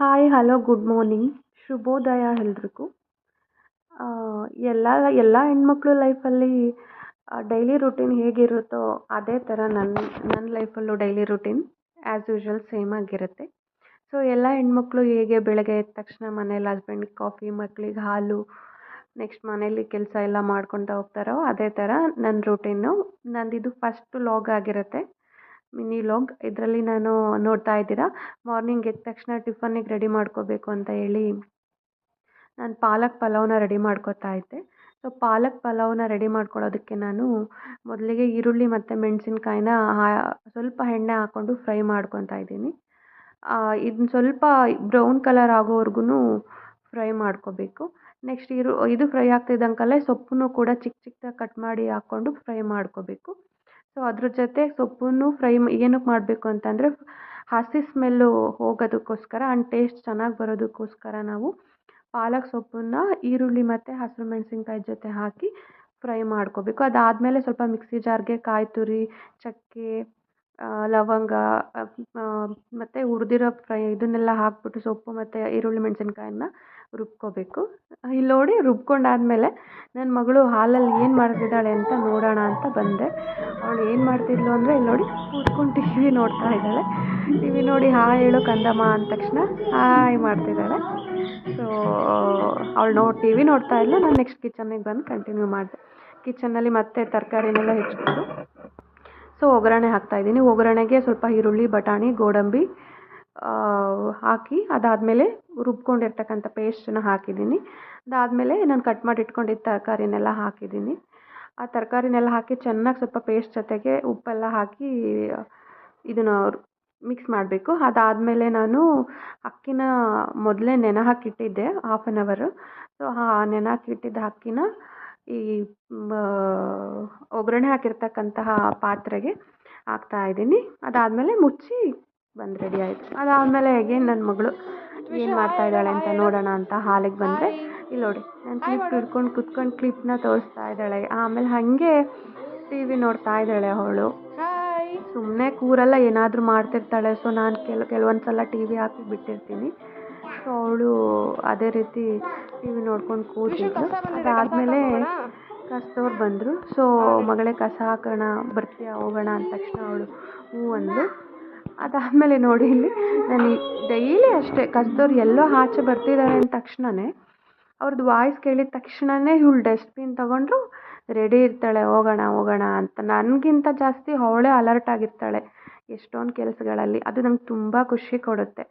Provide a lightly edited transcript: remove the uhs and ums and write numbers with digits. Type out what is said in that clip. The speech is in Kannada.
ಹಾಯ್ ಹಲೋ ಗುಡ್ ಮಾರ್ನಿಂಗ್ ಶುಭೋದಯ ಎಲ್ರಿಗೂ. ಆ, ಎಲ್ಲ ಎಲ್ಲ ಹೆಣ್ಮಕ್ಳು ಲೈಫಲ್ಲಿ ಡೈಲಿ ರುಟೀನ್ ಹೇಗಿರುತ್ತೋ ಅದೇ ಥರ ನನ್ನ ಲೈಫಲ್ಲೂ daily routine as usual same ಆಗಿರುತ್ತೆ. ಸೊ ಎಲ್ಲ ಹೆಣ್ಮಕ್ಳು ಹೇಗೆ ಬೆಳಗ್ಗೆ ಎದ್ದ ತಕ್ಷಣ ಮನೇಲಿ ಹಸ್ಬೆಂಡಿಗೆ ಕಾಫಿ, ಮಕ್ಳಿಗೆ ಹಾಲು, ನೆಕ್ಸ್ಟ್ ಮನೇಲಿ ಕೆಲಸ ಎಲ್ಲ ಮಾಡ್ಕೊತಾ ಹೋಗ್ತಾರೋ ಅದೇ ಥರ ನನ್ನ ರೂಟೀನು. ನಂದಿದು ಫಸ್ಟ್ ಲಾಗ್ ಆಗಿರುತ್ತೆ, ಮಿನಿ ಲಾಗ್. ಇದರಲ್ಲಿ ನಾನು ನೋಡ್ತಾ ಇದ್ದೀರಾ, ಮಾರ್ನಿಂಗ್ ಎದ್ದ ತಕ್ಷಣ ಟಿಫನ್ನಿಗೆ ರೆಡಿ ಮಾಡ್ಕೋಬೇಕು ಅಂತ ಹೇಳಿ ನಾನು ಪಾಲಕ್ ಪಲಾವ್ನ ರೆಡಿ ಮಾಡ್ಕೋತಾ ಇದ್ದೆ. ಸೊ ಪಾಲಕ್ ಪಲಾವ್ನ ರೆಡಿ ಮಾಡ್ಕೊಳ್ಳೋದಕ್ಕೆ ನಾನು ಮೊದಲಿಗೆ ಈರುಳ್ಳಿ ಮತ್ತು ಮೆಣಸಿನ್ಕಾಯಿನ ಸ್ವಲ್ಪ ಎಣ್ಣೆ ಹಾಕ್ಕೊಂಡು ಫ್ರೈ ಮಾಡ್ಕೊತಾ ಇದ್ದೀನಿ. ಇದನ್ನ ಸ್ವಲ್ಪ ಬ್ರೌನ್ ಕಲರ್ ಆಗೋವರೆಗೂ ಫ್ರೈ ಮಾಡ್ಕೋಬೇಕು. ನೆಕ್ಸ್ಟ್ ಇದು ಫ್ರೈ ಆಗ್ತಿದ್ದಂಕಲ್ಲೇ ಸೊಪ್ಪನ್ನು ಕೂಡ ಚಿಕ್ಕ ಚಿಕ್ಕದಾಗಿ ಕಟ್ ಮಾಡಿ ಹಾಕ್ಕೊಂಡು ಫ್ರೈ ಮಾಡ್ಕೋಬೇಕು. ಸೊ ಅದ್ರ ಜೊತೆ ಸೊಪ್ಪನ್ನು ಫ್ರೈ ಏನಕ್ಕೆ ಮಾಡಬೇಕು ಅಂತಂದರೆ ಹಸಿ ಸ್ಮೆಲ್ಲು ಹೋಗೋದಕ್ಕೋಸ್ಕರ ಆ್ಯಂಡ್ ಟೇಸ್ಟ್ ಚೆನ್ನಾಗಿ ಬರೋದಕ್ಕೋಸ್ಕರ ನಾವು ಪಾಲಕ್ ಸೊಪ್ಪನ್ನು ಈರುಳ್ಳಿ ಮತ್ತು ಹಸಿರು ಮೆಣಸಿನ್ಕಾಯಿ ಜೊತೆ ಹಾಕಿ ಫ್ರೈ ಮಾಡ್ಕೋಬೇಕು. ಅದಾದಮೇಲೆ ಸ್ವಲ್ಪ ಮಿಕ್ಸಿ ಜಾರ್ಗೆ ಕಾಯಿ ತುರಿ, ಚಕ್ಕೆ, ಲವಂಗ ಮತ್ತು ಹುರಿದಿರೋ ಇದನ್ನೆಲ್ಲ ಹಾಕ್ಬಿಟ್ಟು ಸೊಪ್ಪು ಮತ್ತು ಈರುಳ್ಳಿ ಮೆಣಸಿನ್ಕಾಯನ್ನ ರುಬ್ಕೋಬೇಕು. ಇಲ್ಲಿ ನೋಡಿ ರುಬ್ಕೊಂಡಾದಮೇಲೆ ನನ್ನ ಮಗಳು ಹಾಲಲ್ಲಿ ಏನು ಮಾಡ್ತಿದ್ದಾಳೆ ಅಂತ ನೋಡೋಣ ಅಂತ ಬಂದೆ. ಅವಳು ಏನು ಮಾಡ್ತಿದ್ಲು ಅಂದರೆ ಇಲ್ಲಿ ನೋಡಿ ಕೂತ್ಕೊಂಡು ಟಿ ವಿ ನೋಡ್ತಾ ಇದ್ದಾಳೆ. ಟಿ ವಿ ನೋಡಿ ಹಾಯ್ ಹೇಳು ಕಂದಮ್ಮ ಅಂದ ತಕ್ಷಣ ಹಾಯ್ ಮಾಡ್ತಿದ್ದಾಳೆ. ಸೊ ಅವಳು ಟಿ ವಿ ನೋಡ್ತಾ ಇದ್ಲು, ನಾನು ನೆಕ್ಸ್ಟ್ ಕಿಚನ್ನಿಗೆ ಬಂದು ಕಂಟಿನ್ಯೂ ಮಾಡಿದೆ. ಕಿಚನ್ನಲ್ಲಿ ಮತ್ತೆ ತರಕಾರಿನೆಲ್ಲ ಹೆಚ್ಚಿಬಿಟ್ಟು ಸೊ ಒಗ್ಗರಣೆ ಹಾಕ್ತಾಯಿದ್ದೀನಿ. ಒಗ್ಗರಣೆಗೆ ಸ್ವಲ್ಪ ಈರುಳ್ಳಿ, ಬಟಾಣಿ, ಗೋಡಂಬಿ ಹಾಕಿ ಅದಾದಮೇಲೆ ರುಬ್ಕೊಂಡಿರ್ತಕ್ಕಂಥ ಪೇಸ್ಟನ್ನ ಹಾಕಿದ್ದೀನಿ. ಅದಾದಮೇಲೆ ನಾನು ಕಟ್ ಮಾಡಿ ಇಟ್ಕೊಂಡಿದ್ದ ತರಕಾರಿನೆಲ್ಲ ಹಾಕಿದ್ದೀನಿ. ಆ ತರಕಾರಿನೆಲ್ಲ ಹಾಕಿ ಚೆನ್ನಾಗಿ ಸ್ವಲ್ಪ ಪೇಸ್ಟ್ ಜೊತೆಗೆ ಉಪ್ಪೆಲ್ಲ ಹಾಕಿ ಇದನ್ನು ಮಿಕ್ಸ್ ಮಾಡಬೇಕು. ಅದಾದಮೇಲೆ ನಾನು ಅಕ್ಕಿನ ಮೊದಲೇ ನೆನೆ ಹಾಕಿಟ್ಟಿದ್ದೆ 1/2 hour. ಸೊ ನೆನೆ ಹಾಕಿಟ್ಟಿದ್ದ ಅಕ್ಕಿನ ಈ ಒಗ್ಗರಣೆ ಹಾಕಿರ್ತಕ್ಕಂತಹ ಪಾತ್ರೆಗೆ ಹಾಕ್ತಾಯಿದ್ದೀನಿ. ಅದಾದಮೇಲೆ ಮುಚ್ಚಿ ಬಂದು ರೆಡಿ ಆಯಿತು. ಅದಾದಮೇಲೆ ಅಗೇನ್ ನನ್ನ ಮಗಳು ಏನು ಮಾಡ್ತಾಯಿದ್ದಾಳೆ ಅಂತ ನೋಡೋಣ ಅಂತ ಹಾಲಿಗೆ ಬಂದರೆ ಇಲ್ಲಿ ನೋಡಿ ನಾನು ಕ್ಲಿಪ್ ಹಿಡ್ಕೊಂಡು ಕುತ್ಕೊಂಡು ಕ್ಲಿಪ್ನ ತೋರಿಸ್ತಾ ಇದ್ದಾಳೆ. ಆಮೇಲೆ ಹಾಗೆ ಟಿ ವಿ ನೋಡ್ತಾ ಇದ್ದಾಳೆ ಅವಳು. ಸುಮ್ಮನೆ ಕೂರಲ್ಲ, ಏನಾದರೂ ಮಾಡ್ತಿರ್ತಾಳೆ. ಸೊ ನಾನು ಕೆಲವೊಂದು ಸಲ ಟಿ ವಿ ಹಾಕಿ ಬಿಟ್ಟಿರ್ತೀನಿ. ಸೊ ಅವಳು ಅದೇ ರೀತಿ ಟಿ ವಿ ನೋಡ್ಕೊಂಡು ಕೂತಿದ್ಳು. ಅದಾದಮೇಲೆ ಕಸದವ್ರು ಬಂದರು. ಸೊ ಮಗಳೇ ಕಸ ಹಾಕೋಣ ಬರ್ತೀಯಾ ಹೋಗೋಣ ಅಂದ ತಕ್ಷಣ ಅವಳು ಹ್ಞೂ ಅಂದು. ಅದಾದಮೇಲೆ ನೋಡಿ ಇಲ್ಲಿ ನಾನು ಡೈಲಿ ಅಷ್ಟೇ ಕಸದವ್ರು ಎಲ್ಲೋ ಆಚೆ ಬರ್ತಿದ್ದಾರೆ ಅಂದ ತಕ್ಷಣವೇ ಅವ್ರದ್ದು ವಾಯ್ಸ್ ಕೇಳಿದ ತಕ್ಷಣವೇ ಇವಳು ಡಸ್ಟ್ಬಿನ್ ತೊಗೊಂಡ್ರು ರೆಡಿ ಇರ್ತಾಳೆ ಹೋಗೋಣ ಹೋಗೋಣ ಅಂತ. ನನಗಿಂತ ಜಾಸ್ತಿ ಅವಳೇ ಅಲರ್ಟ್ ಆಗಿರ್ತಾಳೆ ಎಷ್ಟೊಂದು ಕೆಲಸಗಳಲ್ಲಿ. ಅದು ನಂಗೆ ತುಂಬ ಖುಷಿ ಕೊಡುತ್ತೆ.